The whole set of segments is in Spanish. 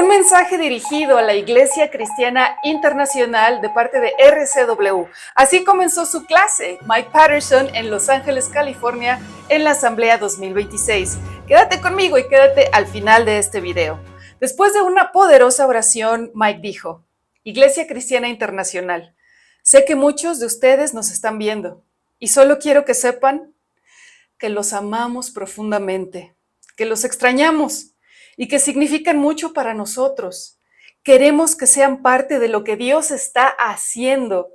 Un mensaje dirigido a la Iglesia Cristiana Internacional de parte de RCW. Así comenzó su clase, Mike Patterson, en Los Ángeles, California, en la Asamblea 2026. Quédate conmigo y quédate al final de este video. Después de una poderosa oración, Mike dijo: Iglesia Cristiana Internacional, sé que muchos de ustedes nos están viendo y solo quiero que sepan que los amamos profundamente, que los extrañamos y que significan mucho para nosotros. Queremos que sean parte de lo que Dios está haciendo.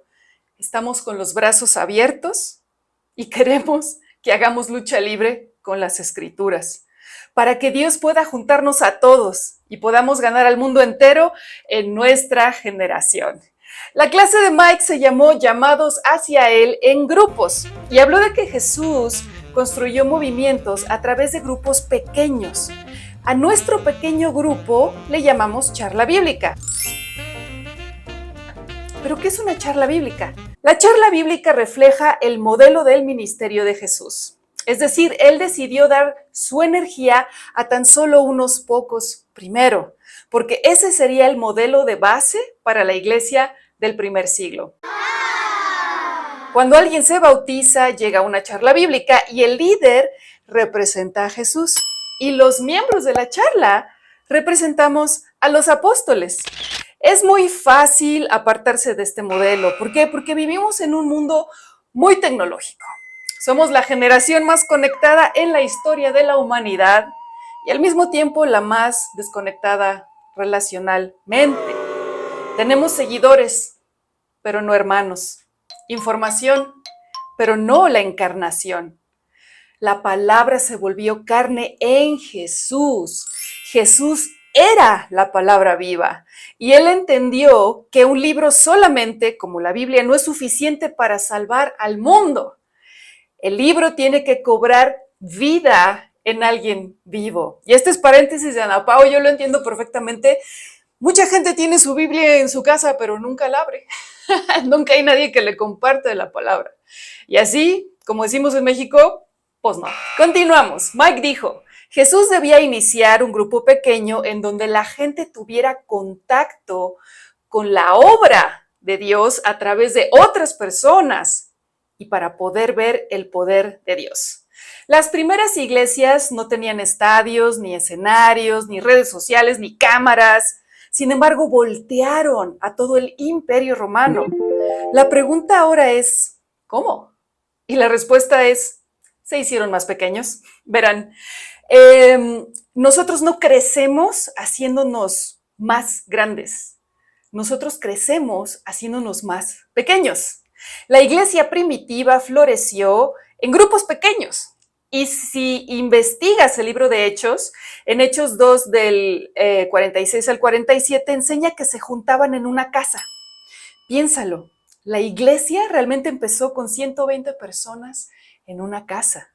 Estamos con los brazos abiertos y queremos que hagamos lucha libre con las Escrituras, para que Dios pueda juntarnos a todos y podamos ganar al mundo entero en nuestra generación. La clase de Mike se llamó Llamados hacia Él en grupos y habló de que Jesús construyó movimientos a través de grupos pequeños. A nuestro pequeño grupo le llamamos charla bíblica. ¿Pero qué es una charla bíblica? La charla bíblica refleja el modelo del ministerio de Jesús. Es decir, Él decidió dar su energía a tan solo unos pocos primero, porque ese sería el modelo de base para la iglesia del primer siglo. Cuando alguien se bautiza, llega a una charla bíblica y el líder representa a Jesús. Y los miembros de la charla representamos a los apóstoles. Es muy fácil apartarse de este modelo. ¿Por qué? Porque vivimos en un mundo muy tecnológico. Somos la generación más conectada en la historia de la humanidad y al mismo tiempo la más desconectada relacionalmente. Tenemos seguidores, pero no hermanos. Información, pero no la encarnación. La palabra se volvió carne en Jesús. Jesús era la palabra viva y Él entendió que un libro solamente, como la Biblia, no es suficiente para salvar al mundo. El libro tiene que cobrar vida en alguien vivo. Y este es paréntesis de Ana Pao, yo lo entiendo perfectamente. Mucha gente tiene su Biblia en su casa, pero nunca la abre. Nunca hay nadie que le comparte la palabra. Y así, como decimos en México, pues no. Continuamos. Mike dijo: Jesús debía iniciar un grupo pequeño en donde la gente tuviera contacto con la obra de Dios a través de otras personas y para poder ver el poder de Dios. Las primeras iglesias no tenían estadios, ni escenarios, ni redes sociales, ni cámaras. Sin embargo, voltearon a todo el Imperio Romano. La pregunta ahora es, ¿cómo? Y la respuesta es, se hicieron más pequeños. Verán, nosotros no crecemos haciéndonos más grandes. Nosotros crecemos haciéndonos más pequeños. La iglesia primitiva floreció en grupos pequeños. Y si investigas el libro de Hechos, en Hechos 2 del 46 al 47, enseña que se juntaban en una casa. Piénsalo, la iglesia realmente empezó con 120 personas en una casa.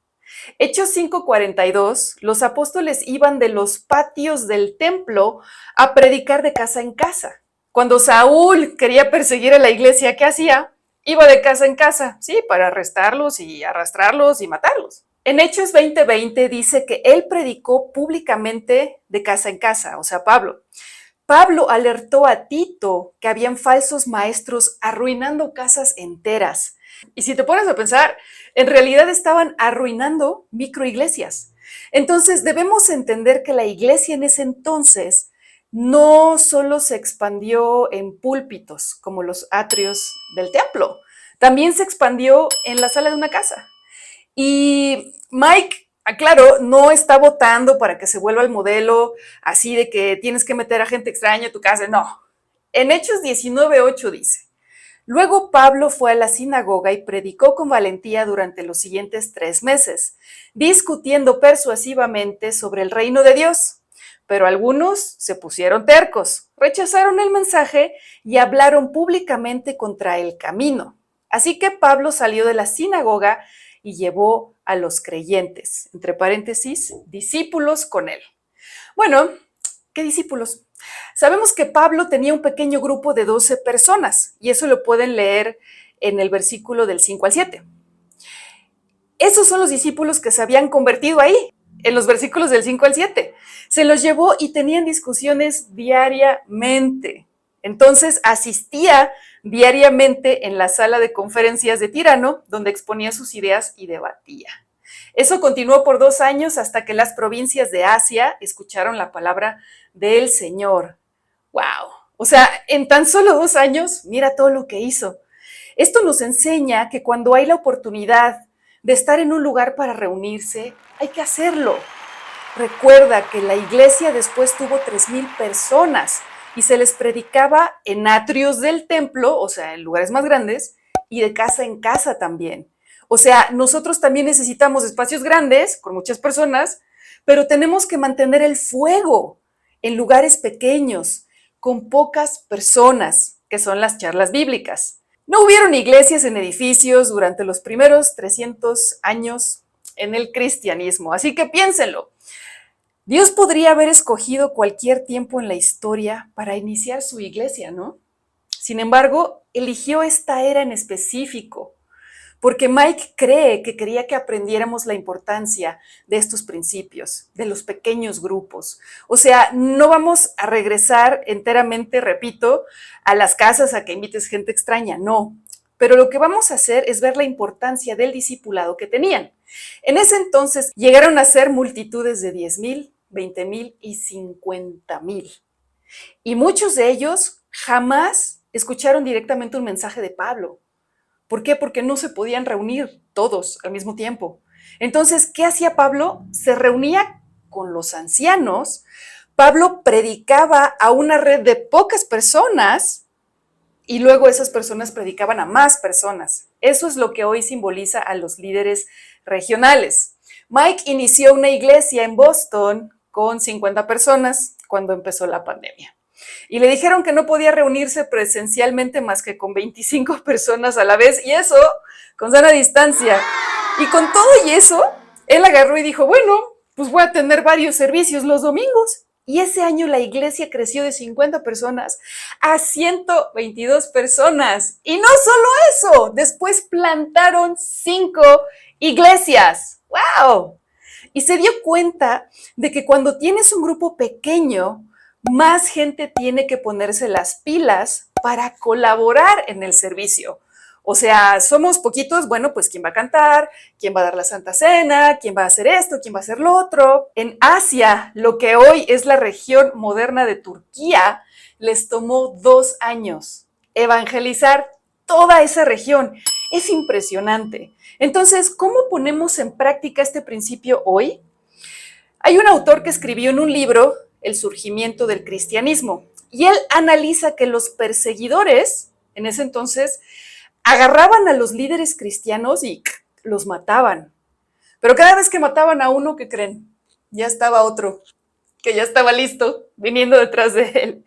Hechos 5:42, los apóstoles iban de los patios del templo a predicar de casa en casa. Cuando Saúl quería perseguir a la iglesia, ¿qué hacía? Iba de casa en casa, sí, para arrestarlos y arrastrarlos y matarlos. En Hechos 20:20 dice que él predicó públicamente de casa en casa, o sea, Pablo. Pablo alertó a Tito que habían falsos maestros arruinando casas enteras. Y si te pones a pensar, en realidad estaban arruinando microiglesias. Entonces debemos entender que la iglesia en ese entonces no solo se expandió en púlpitos como los atrios del templo, también se expandió en la sala de una casa. Y Mike, claro, no está votando para que se vuelva el modelo así de que tienes que meter a gente extraña a tu casa, no. En Hechos 19:8 dice: Luego Pablo fue a la sinagoga y predicó con valentía durante los siguientes 3 meses, discutiendo persuasivamente sobre el reino de Dios. Pero algunos se pusieron tercos, rechazaron el mensaje y hablaron públicamente contra el camino. Así que Pablo salió de la sinagoga y llevó a los creyentes, entre paréntesis, discípulos con él. Bueno, ¿qué discípulos? Sabemos que Pablo tenía un pequeño grupo de 12 personas y eso lo pueden leer en el versículo del 5 al 7. Esos son los discípulos que se habían convertido ahí. en los versículos del 5 al 7. Se los llevó y tenían discusiones diariamente. Entonces asistía diariamente en la sala de conferencias de Tirano, donde exponía sus ideas y debatía. Eso continuó por 2 años hasta que las provincias de Asia escucharon la palabra del Señor. ¡Wow! O sea, en tan solo 2 años, mira todo lo que hizo. Esto nos enseña que cuando hay la oportunidad de estar en un lugar para reunirse, hay que hacerlo. Recuerda que la iglesia después tuvo 3,000 personas y se les predicaba en atrios del templo, o sea, en lugares más grandes, y de casa en casa también. O sea, nosotros también necesitamos espacios grandes, con muchas personas, pero tenemos que mantener el fuego en lugares pequeños, con pocas personas, que son las charlas bíblicas. No hubieron iglesias en edificios durante los primeros 300 años en el cristianismo, así que piénsenlo. Dios podría haber escogido cualquier tiempo en la historia para iniciar su iglesia, ¿no? Sin embargo, eligió esta era en específico, porque Mike cree que quería que aprendiéramos la importancia de estos principios, de los pequeños grupos. O sea, no vamos a regresar enteramente, repito, a las casas a que invites gente extraña, no. Pero lo que vamos a hacer es ver la importancia del discipulado que tenían. En ese entonces llegaron a ser multitudes de 10,000, 20,000 y 50,000. Y muchos de ellos jamás escucharon directamente un mensaje de Pablo. ¿Por qué? Porque no se podían reunir todos al mismo tiempo. Entonces, ¿qué hacía Pablo? Se reunía con los ancianos. Pablo predicaba a una red de pocas personas y luego esas personas predicaban a más personas. Eso es lo que hoy simboliza a los líderes regionales. Mike inició una iglesia en Boston con 50 personas cuando empezó la pandemia. Y le dijeron que no podía reunirse presencialmente más que con 25 personas a la vez, y eso con sana distancia. Y con todo y eso, él agarró y dijo, bueno, pues voy a tener varios servicios los domingos. Y ese año la iglesia creció de 50 personas a 122 personas. Y no solo eso, después plantaron 5 iglesias. ¡Wow! Y se dio cuenta de que cuando tienes un grupo pequeño, más gente tiene que ponerse las pilas para colaborar en el servicio. O sea, somos poquitos, bueno, pues quién va a cantar, quién va a dar la Santa Cena, quién va a hacer esto, quién va a hacer lo otro. En Asia, lo que hoy es la región moderna de Turquía, les tomó 2 años evangelizar toda esa región. Es impresionante. Entonces, ¿cómo ponemos en práctica este principio hoy? Hay un autor que escribió en un libro El surgimiento del cristianismo, y él analiza que los perseguidores, en ese entonces, agarraban a los líderes cristianos y los mataban. Pero cada vez que mataban a uno, ¿qué creen? Ya estaba otro, que ya estaba listo, viniendo detrás de él.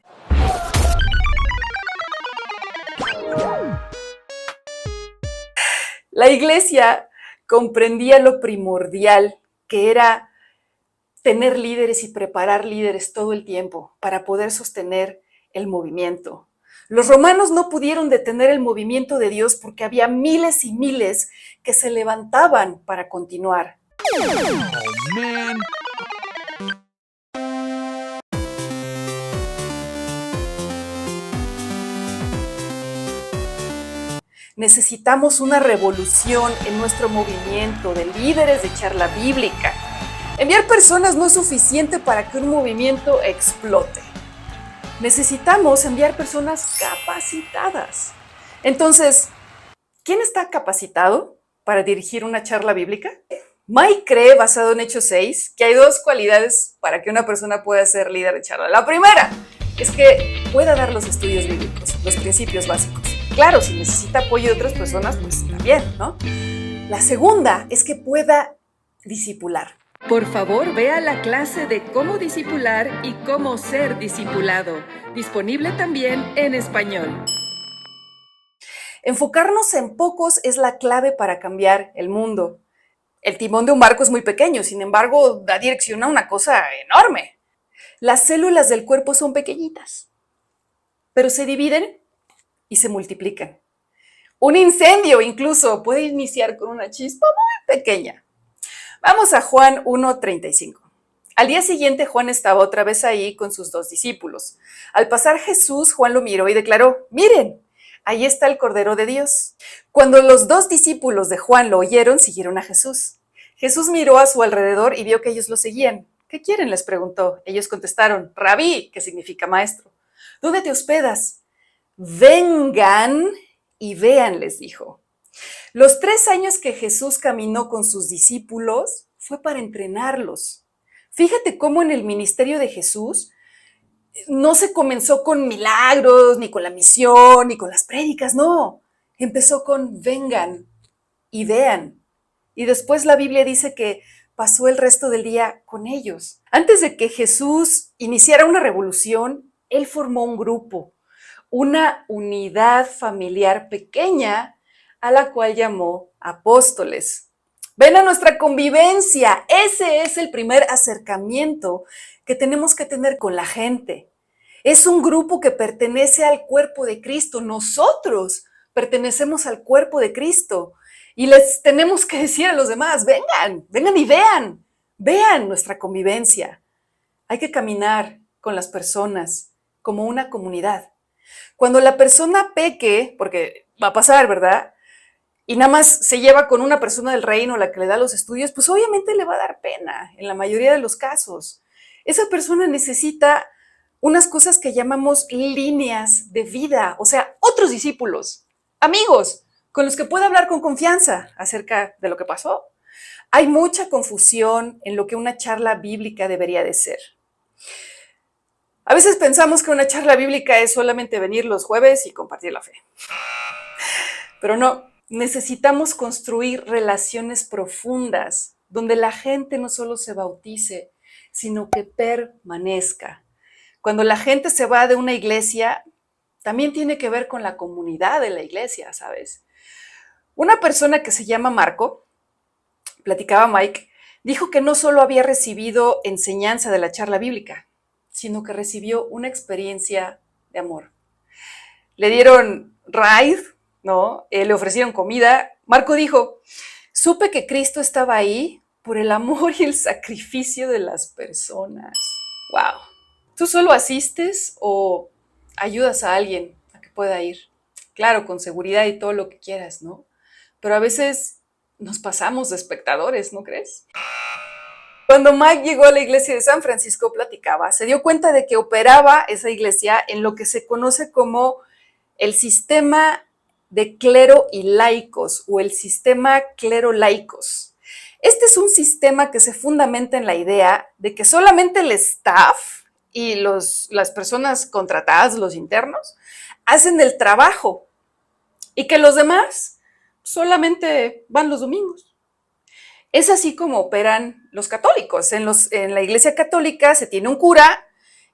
La iglesia comprendía lo primordial, que era tener líderes y preparar líderes todo el tiempo para poder sostener el movimiento. Los romanos no pudieron detener el movimiento de Dios porque había miles y miles que se levantaban para continuar. Oh, man. Necesitamos una revolución en nuestro movimiento de líderes de charla bíblica. Enviar personas no es suficiente para que un movimiento explote. Necesitamos enviar personas capacitadas. Entonces, ¿quién está capacitado para dirigir una charla bíblica? Mike cree, basado en Hechos 6, que hay 2 cualidades para que una persona pueda ser líder de charla. La primera es que pueda dar los estudios bíblicos, los principios básicos. Claro, si necesita apoyo de otras personas, pues también, ¿no? La segunda es que pueda discipular. Por favor, vea la clase de cómo discipular y cómo ser discipulado, disponible también en español. Enfocarnos en pocos es la clave para cambiar el mundo. El timón de un barco es muy pequeño, sin embargo, da dirección a una cosa enorme. Las células del cuerpo son pequeñitas, pero se dividen y se multiplican. Un incendio incluso puede iniciar con una chispa muy pequeña. Vamos a Juan 1:35. Al día siguiente Juan estaba otra vez ahí con sus 2 discípulos. Al pasar Jesús, Juan lo miró y declaró, miren, ahí está el Cordero de Dios. Cuando los 2 discípulos de Juan lo oyeron, siguieron a Jesús. Jesús miró a su alrededor y vio que ellos lo seguían. ¿Qué quieren?, les preguntó. Ellos contestaron, Rabí, que significa maestro. ¿Dónde te hospedas? Vengan y vean, les dijo. Los 3 años que Jesús caminó con sus discípulos fue para entrenarlos. Fíjate cómo en el ministerio de Jesús no se comenzó con milagros, ni con la misión, ni con las prédicas, no. Empezó con vengan y vean. Y después la Biblia dice que pasó el resto del día con ellos. Antes de que Jesús iniciara una revolución, él formó un grupo, una unidad familiar pequeña a la cual llamó apóstoles. Ven a nuestra convivencia. Ese es el primer acercamiento que tenemos que tener con la gente. Es un grupo que pertenece al cuerpo de Cristo. Nosotros pertenecemos al cuerpo de Cristo. Y les tenemos que decir a los demás, vengan y vean nuestra convivencia. Hay que caminar con las personas como una comunidad. Cuando la persona peque, porque va a pasar, ¿verdad?, y nada más se lleva con una persona del reino, la que le da los estudios, pues obviamente le va a dar pena en la mayoría de los casos. Esa persona necesita unas cosas que llamamos líneas de vida, o sea, otros discípulos, amigos, con los que pueda hablar con confianza acerca de lo que pasó. Hay mucha confusión en lo que una charla bíblica debería de ser. A veces pensamos que una charla bíblica es solamente venir los jueves y compartir la fe. Pero no. Necesitamos construir relaciones profundas donde la gente no solo se bautice, sino que permanezca. Cuando la gente se va de una iglesia, también tiene que ver con la comunidad de la iglesia, ¿sabes? Una persona que se llama Marco, platicaba Mike, dijo que no solo había recibido enseñanza de la charla bíblica, sino que recibió una experiencia de amor. Le dieron ride, ¿no? Le ofrecieron comida. Marco dijo, supe que Cristo estaba ahí por el amor y el sacrificio de las personas. ¡Wow! ¿Tú solo asistes o ayudas a alguien a que pueda ir? Claro, con seguridad y todo lo que quieras, ¿no? Pero a veces nos pasamos de espectadores, ¿no crees? Cuando Mike llegó a la iglesia de San Francisco, platicaba, se dio cuenta de que operaba esa iglesia en lo que se conoce como el sistema de clero y laicos o el sistema clero-laicos. Este es un sistema que se fundamenta en la idea de que solamente el staff y las personas contratadas, los internos, hacen el trabajo y que los demás solamente van los domingos. Es así como operan los católicos. En la iglesia católica se tiene un cura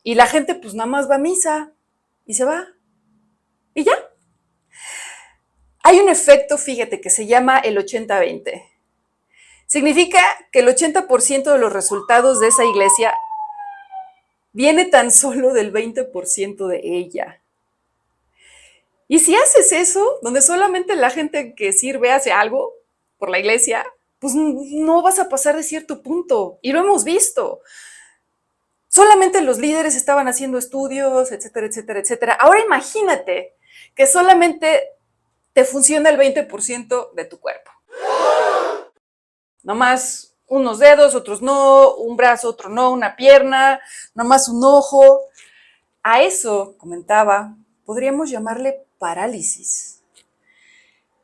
y la gente pues nada más va a misa y se va. Y ya. Hay un efecto, fíjate, que se llama el 80-20. Significa que el 80% de los resultados de esa iglesia viene tan solo del 20% de ella. Y si haces eso, donde solamente la gente que sirve hace algo por la iglesia, pues no vas a pasar de cierto punto. Y lo hemos visto. Solamente los líderes estaban haciendo estudios, etcétera, etcétera, etcétera. Ahora imagínate que solamente te funciona el 20% de tu cuerpo. Nomás unos dedos, otros no, un brazo, otro no, una pierna, nomás un ojo. A eso, comentaba, podríamos llamarle parálisis.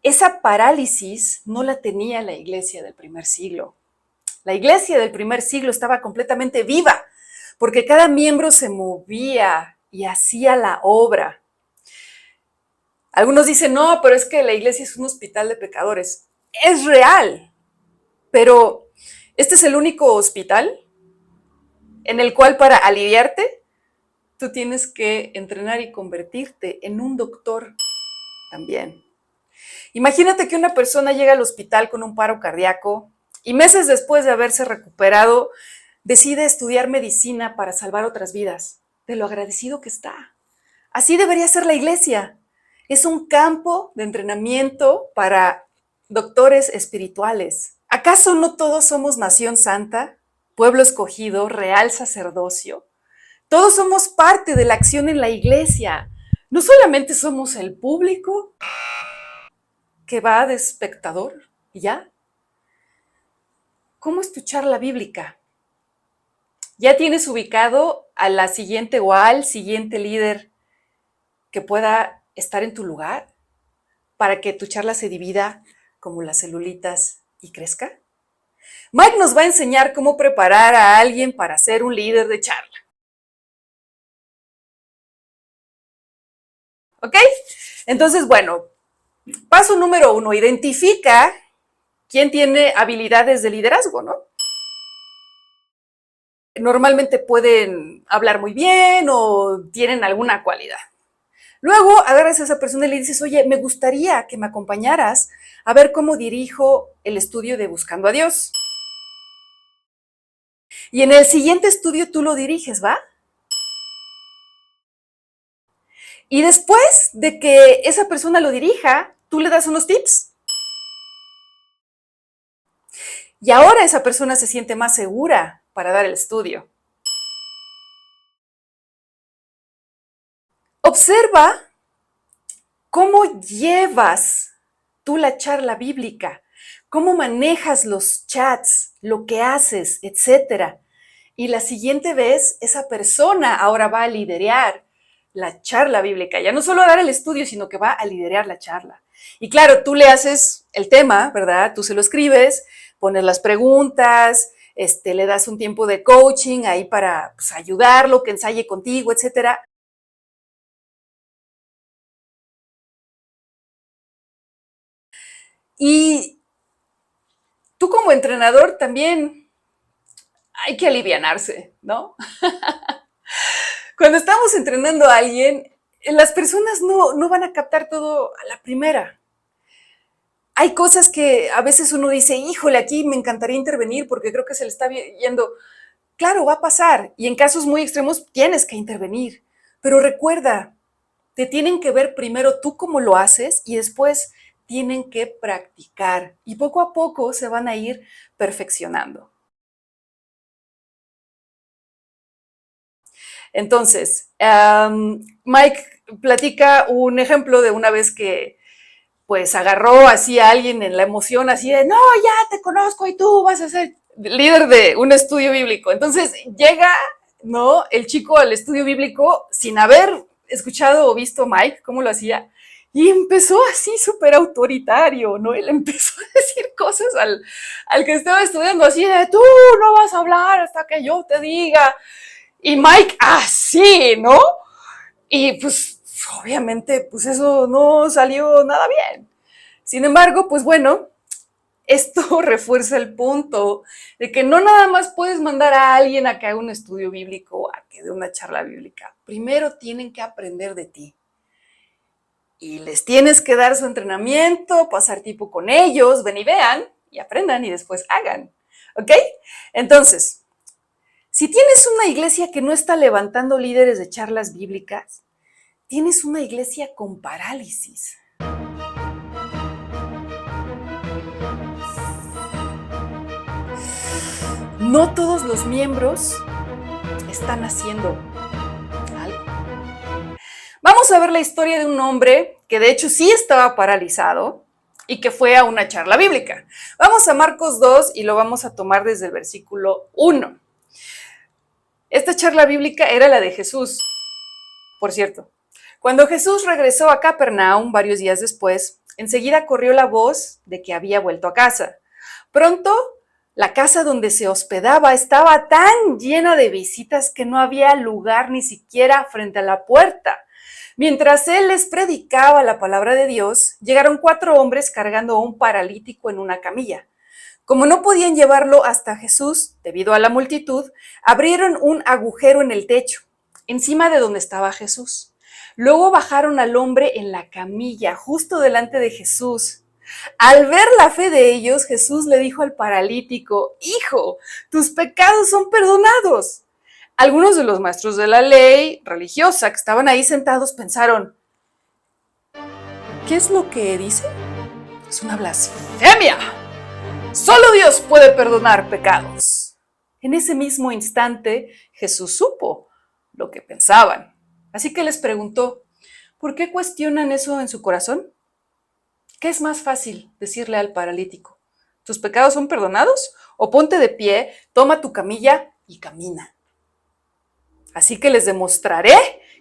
Esa parálisis no la tenía la iglesia del primer siglo. La iglesia del primer siglo estaba completamente viva, porque cada miembro se movía y hacía la obra. Algunos dicen, no, pero es que la iglesia es un hospital de pecadores. Es real, pero este es el único hospital en el cual para aliviarte, tú tienes que entrenar y convertirte en un doctor también. Imagínate que una persona llega al hospital con un paro cardíaco y meses después de haberse recuperado, decide estudiar medicina para salvar otras vidas, de lo agradecido que está. Así debería ser la iglesia. Es un campo de entrenamiento para doctores espirituales. ¿A ¿Acaso no todos somos nación santa, pueblo escogido, real sacerdocio? Todos somos parte de la acción en la iglesia. No solamente somos el público que va de espectador y ya. ¿Cómo es tu charla bíblica? ¿Ya tienes ubicado a la siguiente o al siguiente líder que pueda estar en tu lugar para que tu charla se divida como las celulitas y crezca? Mike nos va a enseñar cómo preparar a alguien para ser un líder de charla. ¿Ok? Entonces, bueno, paso número 1, identifica quién tiene habilidades de liderazgo, ¿no? Normalmente pueden hablar muy bien o tienen alguna cualidad. Luego agarras a esa persona y le dices, oye, me gustaría que me acompañaras a ver cómo dirijo el estudio de Buscando a Dios. Y en el siguiente estudio tú lo diriges, ¿va? Y después de que esa persona lo dirija, tú le das unos tips. Y ahora esa persona se siente más segura para dar el estudio. Observa cómo llevas tú la charla bíblica, cómo manejas los chats, lo que haces, etcétera. Y la siguiente vez, esa persona ahora va a liderar la charla bíblica. Ya no solo a dar el estudio, sino que va a liderar la charla. Y claro, tú le haces el tema, ¿verdad? Tú se lo escribes, pones las preguntas, le das un tiempo de coaching ahí para pues, ayudarlo, que ensaye contigo, etcétera. Y tú como entrenador también hay que alivianarse, ¿no? Cuando estamos entrenando a alguien, las personas no van a captar todo a la primera. Hay cosas que a veces uno dice, híjole, aquí me encantaría intervenir porque creo que se le está yendo. Claro, va a pasar y en casos muy extremos tienes que intervenir. Pero recuerda, te tienen que ver primero tú cómo lo haces y después tienen que practicar y poco a poco se van a ir perfeccionando. Entonces, Mike platica un ejemplo de una vez que pues agarró así a alguien en la emoción así de, no, ya te conozco y tú vas a ser líder de un estudio bíblico. Entonces llega, ¿no? El chico al estudio bíblico sin haber escuchado o visto a Mike cómo lo hacía y empezó así súper autoritario, ¿no? Él empezó a decir cosas al que estaba estudiando así de, tú no vas a hablar hasta que yo te diga. Y Mike así, ¿no? Y pues obviamente pues eso no salió nada bien. Sin embargo, pues bueno, esto refuerza el punto de que no nada más puedes mandar a alguien a que haga un estudio bíblico, a que dé una charla bíblica. Primero tienen que aprender de ti. Y les tienes que dar su entrenamiento, pasar tiempo con ellos, ven y vean, y aprendan y después hagan. ¿Ok? Entonces, si tienes una iglesia que no está levantando líderes de charlas bíblicas, tienes una iglesia con parálisis. No todos los miembros están haciendo algo. Vamos a ver la historia de un hombre que de hecho sí estaba paralizado y que fue a una charla bíblica. Vamos a Marcos 2 y lo vamos a tomar desde el versículo 1. Esta charla bíblica era la de Jesús, por cierto. Cuando Jesús regresó a Capernaum varios días después, enseguida corrió la voz de que había vuelto a casa. Pronto, la casa donde se hospedaba estaba tan llena de visitas que no había lugar ni siquiera frente a la puerta. Mientras él les predicaba la palabra de Dios, llegaron 4 hombres cargando a un paralítico en una camilla. Como no podían llevarlo hasta Jesús, debido a la multitud, abrieron un agujero en el techo, encima de donde estaba Jesús. Luego bajaron al hombre en la camilla, justo delante de Jesús. Al ver la fe de ellos, Jesús le dijo al paralítico, hijo, tus pecados son perdonados. Algunos de los maestros de la ley religiosa que estaban ahí sentados pensaron, ¿qué es lo que dice? Es una blasfemia. Solo Dios puede perdonar pecados. En ese mismo instante, Jesús supo lo que pensaban. Así que les preguntó, ¿por qué cuestionan eso en su corazón? ¿Qué es más fácil decirle al paralítico? ¿Tus pecados son perdonados? O ponte de pie, toma tu camilla y camina. Así que les demostraré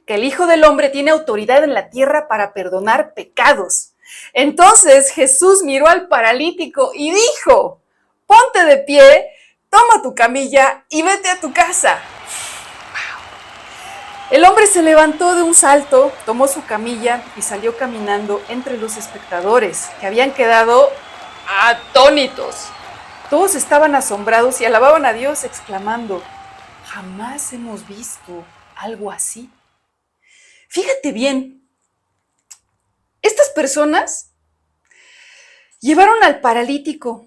que el Hijo del Hombre tiene autoridad en la tierra para perdonar pecados. Entonces Jesús miró al paralítico y dijo, ponte de pie, toma tu camilla y vete a tu casa. El hombre se levantó de un salto, tomó su camilla y salió caminando entre los espectadores, que habían quedado atónitos. Todos estaban asombrados y alababan a Dios, exclamando, jamás hemos visto algo así. Fíjate bien, estas personas llevaron al paralítico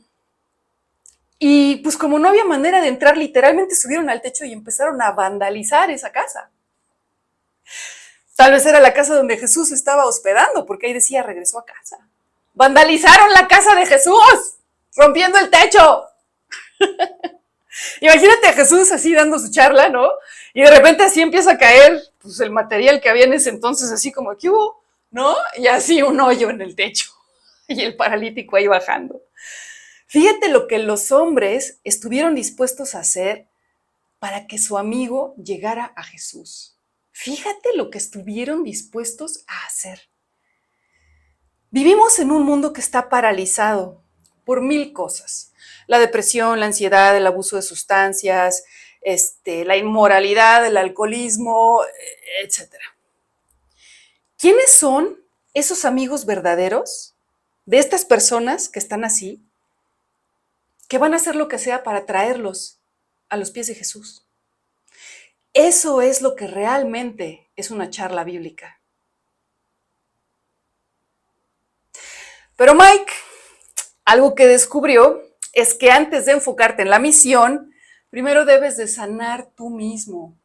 y pues como no había manera de entrar, literalmente subieron al techo y empezaron a vandalizar esa casa. Tal vez era la casa donde Jesús estaba hospedando, porque ahí decía, regresó a casa. Vandalizaron la casa de Jesús, rompiendo el techo. Imagínate a Jesús así dando su charla, ¿no? Y de repente así empieza a caer pues, el material que había en ese entonces, así como, ¿qué hubo? ¿No? Y así un hoyo en el techo. Y el paralítico ahí bajando. Fíjate lo que los hombres estuvieron dispuestos a hacer para que su amigo llegara a Jesús. Fíjate lo que estuvieron dispuestos a hacer. Vivimos en un mundo que está paralizado por 1000 cosas. La depresión, la ansiedad, el abuso de sustancias, la inmoralidad, el alcoholismo, etc. ¿Quiénes son esos amigos verdaderos de estas personas que están así, que van a hacer lo que sea para traerlos a los pies de Jesús? Eso es lo que realmente es una charla bíblica. Pero Mike, algo que descubrió es que antes de enfocarte en la misión, primero debes de sanar tú mismo.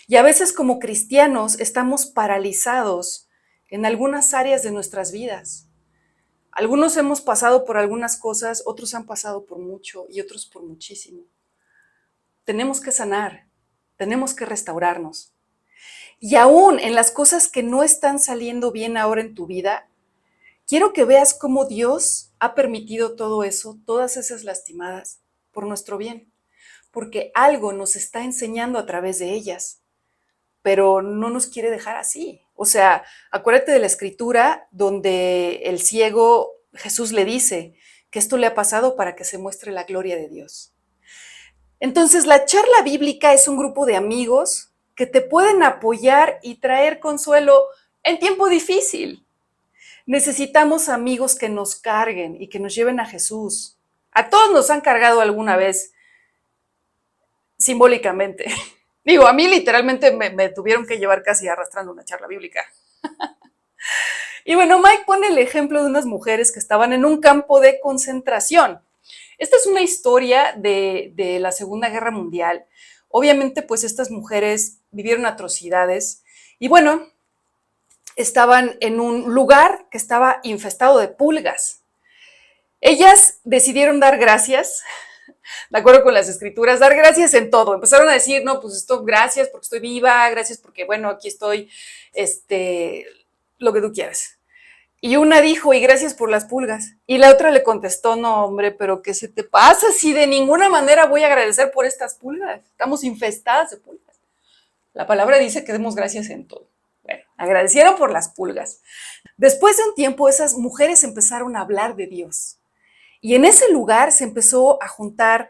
Y a veces como cristianos estamos paralizados en algunas áreas de nuestras vidas. Algunos hemos pasado por algunas cosas, otros han pasado por mucho y otros por muchísimo. Tenemos que sanar, tenemos que restaurarnos. Y aún en las cosas que no están saliendo bien ahora en tu vida, quiero que veas cómo Dios ha permitido todo eso, todas esas lastimadas, por nuestro bien, porque algo nos está enseñando a través de ellas, pero no nos quiere dejar así. O sea, acuérdate de la escritura donde el ciego, Jesús le dice que esto le ha pasado para que se muestre la gloria de Dios. Entonces, la charla bíblica es un grupo de amigos que te pueden apoyar y traer consuelo en tiempo difícil. Necesitamos amigos que nos carguen y que nos lleven a Jesús. A todos nos han cargado alguna vez, simbólicamente. Digo, a mí literalmente me tuvieron que llevar casi arrastrando una charla bíblica. Y bueno, Mike pone el ejemplo de unas mujeres que estaban en un campo de concentración. Esta es una historia de la Segunda Guerra Mundial. Obviamente, pues estas mujeres vivieron atrocidades y bueno, estaban en un lugar que estaba infestado de pulgas. Ellas decidieron dar gracias, de acuerdo con las escrituras, dar gracias en todo. Empezaron a decir, no, pues esto, gracias porque estoy viva, gracias porque, bueno, aquí estoy, lo que tú quieras. Y una dijo, y gracias por las pulgas. Y la otra le contestó, no, hombre, pero ¿qué se te pasa si de ninguna manera voy a agradecer por estas pulgas? Estamos infestadas de pulgas. La palabra dice que demos gracias en todo. Bueno, agradecieron por las pulgas. Después de un tiempo, esas mujeres empezaron a hablar de Dios. Y en ese lugar se empezó a juntar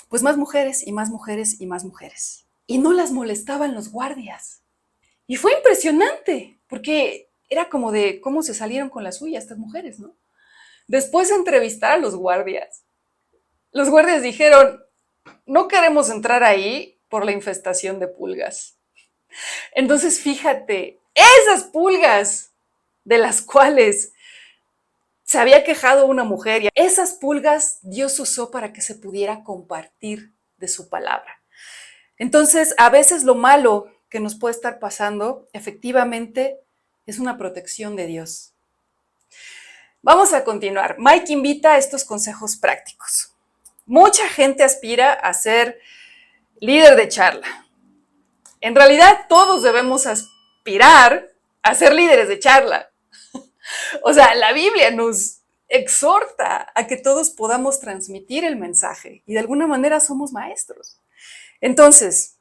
pues más mujeres y más mujeres y más mujeres. Y no las molestaban los guardias. Y fue impresionante, porque era como de cómo se salieron con la suya estas mujeres, ¿no? Después de entrevistar a los guardias dijeron, no queremos entrar ahí por la infestación de pulgas. Entonces, fíjate, esas pulgas de las cuales se había quejado una mujer, y esas pulgas Dios usó para que se pudiera compartir de su palabra. Entonces, a veces lo malo que nos puede estar pasando, efectivamente, es una protección de Dios. Vamos a continuar. Mike invita a estos consejos prácticos. Mucha gente aspira a ser líder de charla. En realidad, todos debemos aspirar a ser líderes de charla. O sea, la Biblia nos exhorta a que todos podamos transmitir el mensaje y de alguna manera somos maestros. Entonces,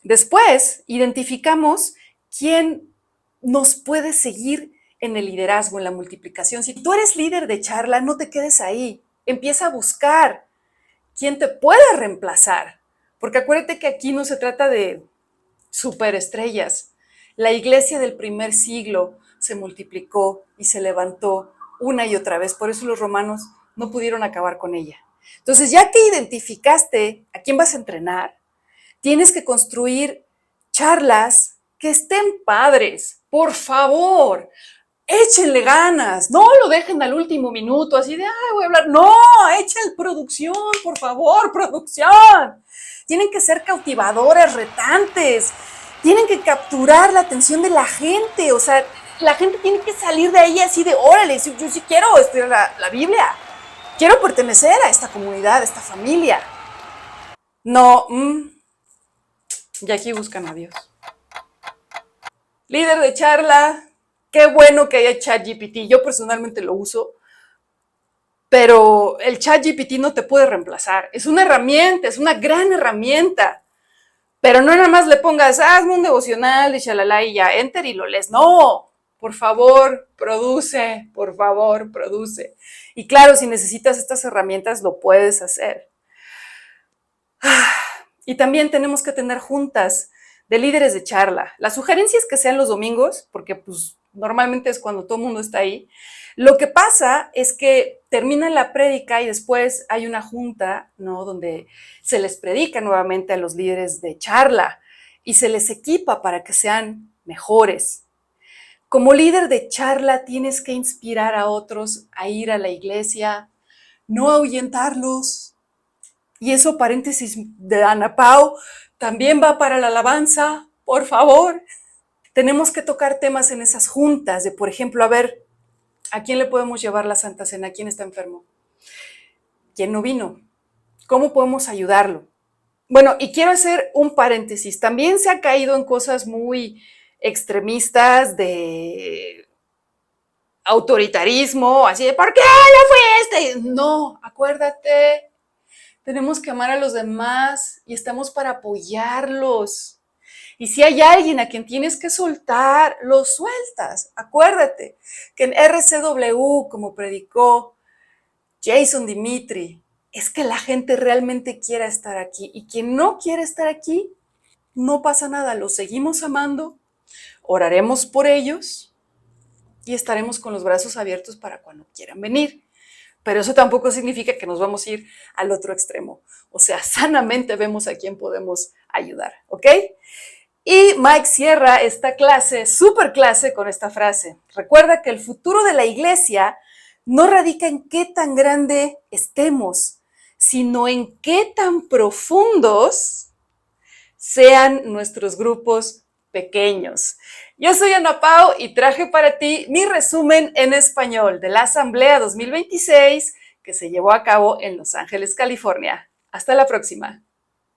después identificamos quién nos puede seguir en el liderazgo, en la multiplicación. Si tú eres líder de charla, no te quedes ahí. Empieza a buscar quién te puede reemplazar. Porque acuérdate que aquí no se trata de superestrellas. La iglesia del primer siglo se multiplicó y se levantó una y otra vez. Por eso los romanos no pudieron acabar con ella. Entonces, ya que identificaste a quién vas a entrenar, tienes que construir charlas que estén padres. Por favor, échenle ganas. No lo dejen al último minuto, así de, voy a hablar. No, echen producción, por favor, producción. Tienen que ser cautivadoras, retantes. Tienen que capturar la atención de la gente. O sea, la gente tiene que salir de ahí así de, órale, yo sí quiero estudiar la Biblia. Quiero pertenecer a esta comunidad, a esta familia. No, y aquí buscan a Dios. Líder de charla, qué bueno que haya ChatGPT. Yo personalmente lo uso, pero el ChatGPT no te puede reemplazar. Es una herramienta, es una gran herramienta. Pero no nada más le pongas, hazme un devocional de shalala y ya, enter y lo lees. No, por favor, produce, por favor, produce. Y claro, si necesitas estas herramientas, lo puedes hacer. Y también tenemos que tener juntas de líderes de charla. La sugerencia es que sean los domingos, porque pues normalmente es cuando todo el mundo está ahí. Lo que pasa es que termina la prédica y después hay una junta, ¿no? Donde se les predica nuevamente a los líderes de charla y se les equipa para que sean mejores. Como líder de charla tienes que inspirar a otros a ir a la iglesia, no ahuyentarlos. Y eso, paréntesis de Ana Pau, también va para la alabanza, por favor. Tenemos que tocar temas en esas juntas de, por ejemplo, a ver, ¿a quién le podemos llevar la Santa Cena? ¿Quién está enfermo? ¿Quién no vino? ¿Cómo podemos ayudarlo? Bueno, y quiero hacer un paréntesis. También se ha caído en cosas muy extremistas de autoritarismo, así de, ¿por qué no fuiste? No, acuérdate, tenemos que amar a los demás y estamos para apoyarlos. Y si hay alguien a quien tienes que soltar, lo sueltas. Acuérdate que en RCW, como predicó Jason Dimitri, es que la gente realmente quiera estar aquí. Y quien no quiere estar aquí, no pasa nada. Los seguimos amando, oraremos por ellos y estaremos con los brazos abiertos para cuando quieran venir. Pero eso tampoco significa que nos vamos a ir al otro extremo. O sea, sanamente vemos a quién podemos ayudar, ¿ok? Y Mike cierra esta clase, súper clase, con esta frase. Recuerda que el futuro de la iglesia no radica en qué tan grande estemos, sino en qué tan profundos sean nuestros grupos pequeños. Yo soy Ana Pau y traje para ti mi resumen en español de la Asamblea 2026 que se llevó a cabo en Los Ángeles, California. Hasta la próxima.